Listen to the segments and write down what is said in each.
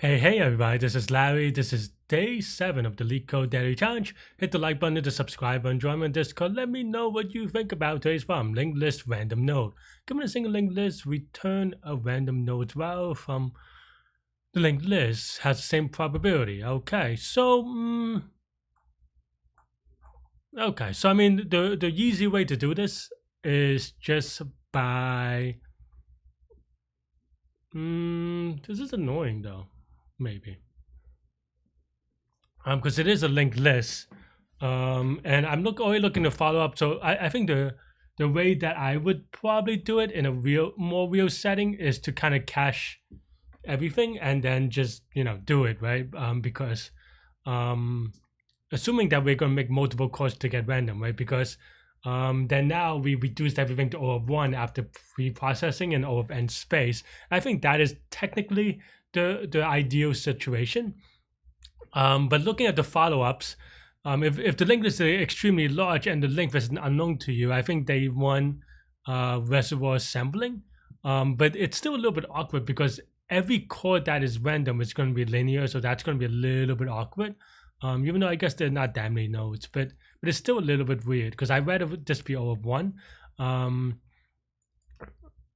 Hey everybody, this is Larry. This is day 7 of the Leetcode Daily Challenge. Hit the like button, hit the subscribe button, join me on Discord. Let me know what you think about today's problem. Linked list, random node. Given a single linked list, return a random node well from the linked list. Has the same probability. Okay, so I mean the easy way to do this is just by this is annoying though, maybe. Because it is a linked list, and I'm only looking to follow up. So I think the way that I would probably do it in a more real setting is to kind of cache everything and then just do it right. Because assuming that we're going to make multiple calls to get random, right? Because then now we reduced everything to O of 1 after pre-processing and O of n space. I think that is technically the ideal situation. But looking at the follow-ups, if the linked list is extremely large and the length is unknown to you, I think they want reservoir sampling. But it's still a little bit awkward because every chord that is random is going to be linear, so that's going to be a little bit awkward. Even though I guess they're not that many nodes, but it's still a little bit weird because I'd rather just be O of 1.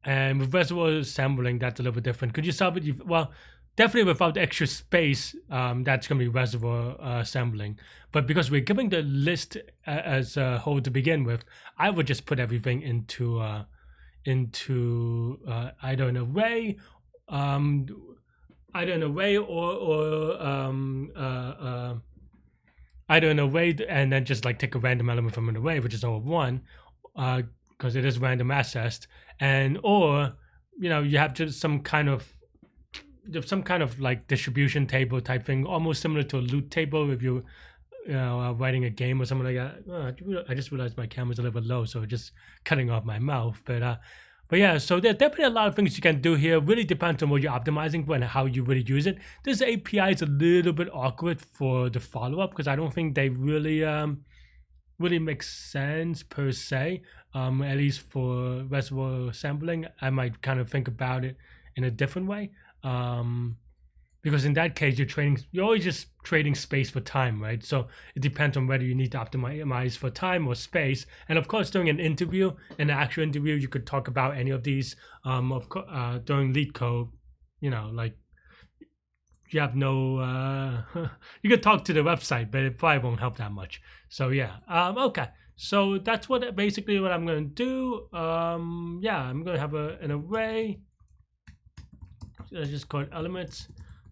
And with reservoir sampling, that's a little bit different. Could you solve it? Well, definitely without extra space, that's going to be reservoir sampling. But because we're giving the list as a whole to begin with, I would just put everything into either an array, either an array or either an array and then just like take a random element from an array, which is O of 1, because it is random accessed, and or you have just some kind of like distribution table type thing, almost similar to a loot table if you writing a game or something like that. I just realized my camera's a little bit low, so just cutting off my mouth. But yeah, so there are definitely a lot of things you can do here. Really depends on what you're optimizing for and how you really use it. This API is a little bit awkward for the follow-up because I don't think they really make sense per se. At least for reservoir sampling, I might kind of think about it in a different way. Because in that case you're always just trading space for time, right? So it depends on whether you need to optimize for time or space. And of course, during an actual interview, you could talk about any of these. During Leetcode, like you have no you could talk to the website, but it probably won't help that much. So yeah, okay, so that's basically what I'm going to do. Yeah, I'm going to have an array. Let's just call it elements,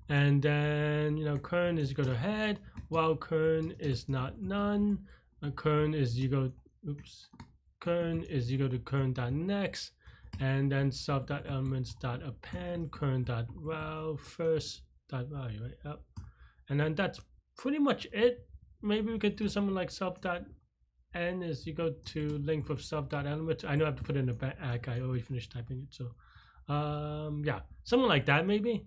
and then current is equal to head, while current is not none, and current is equal to current dot next, and then sub dot elements dot append current dot wow first dot value, right? Yep. And then that's pretty much it. Maybe we could do something like sub dot n is equal to length of sub dot element. I know I have to put it in the back. I already finished typing it, so yeah, something like that maybe.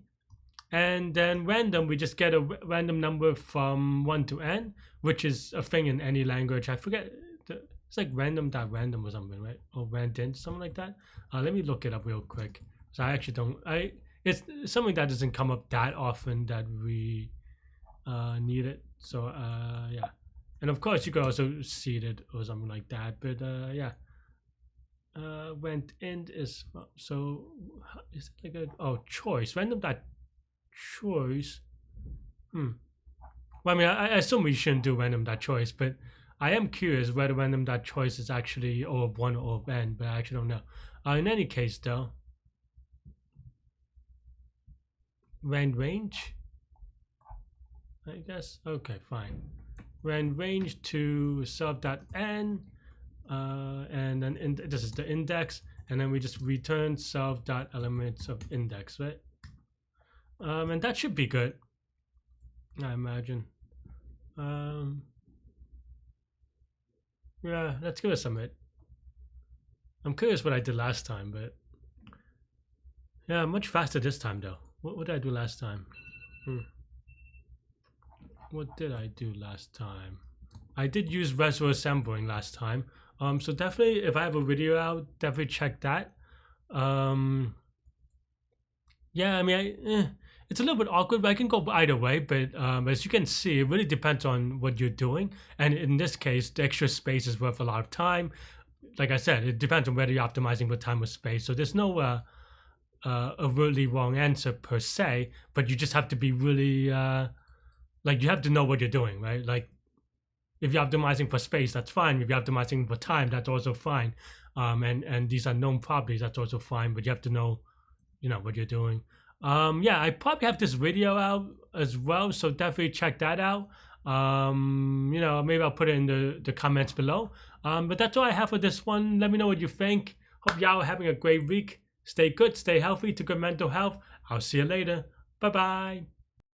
And then random, we just get a random number from 1 to n, which is a thing in any language. I forget, it's like random.random or something, right? Or randint, something like that. Let me look it up real quick. So I actually don't, it's something that doesn't come up that often that we need it. So yeah, and of course you could also seed it or something like that, but yeah. Went int is, so is it like a choice, random dot choice? Well, I mean, I assume we shouldn't do random dot choice, but I am curious whether random dot choice is actually O of 1 or O of n, but I actually don't know. In any case though, rand range, I guess. Okay, fine. Rand range to sub dot n, and then this is the index, and then we just return self dot elements of index, right? And that should be good, I imagine. Yeah, let's give it a submit. I'm curious what I did last time, but yeah, much faster this time though. What did I do last time? What did I do last time? I did use reservoir sampling last time. So definitely, if I have a video out, definitely check that. Yeah, I mean, it's a little bit awkward, but I can go either way. But as you can see, it really depends on what you're doing. And in this case, the extra space is worth a lot of time. Like I said, it depends on whether you're optimizing for time or space. So there's no a really wrong answer per se, but you just have to be really like you have to know what you're doing, right? Like if you're optimizing for space, that's fine. If you're optimizing for time, that's also fine. And these are known properties, that's also fine. But you have to know, what you're doing. Yeah, I probably have this video out as well, so definitely check that out. Maybe I'll put it in the comments below. But that's all I have for this one. Let me know what you think. Hope y'all are having a great week. Stay good, stay healthy, to good mental health. I'll see you later. Bye bye.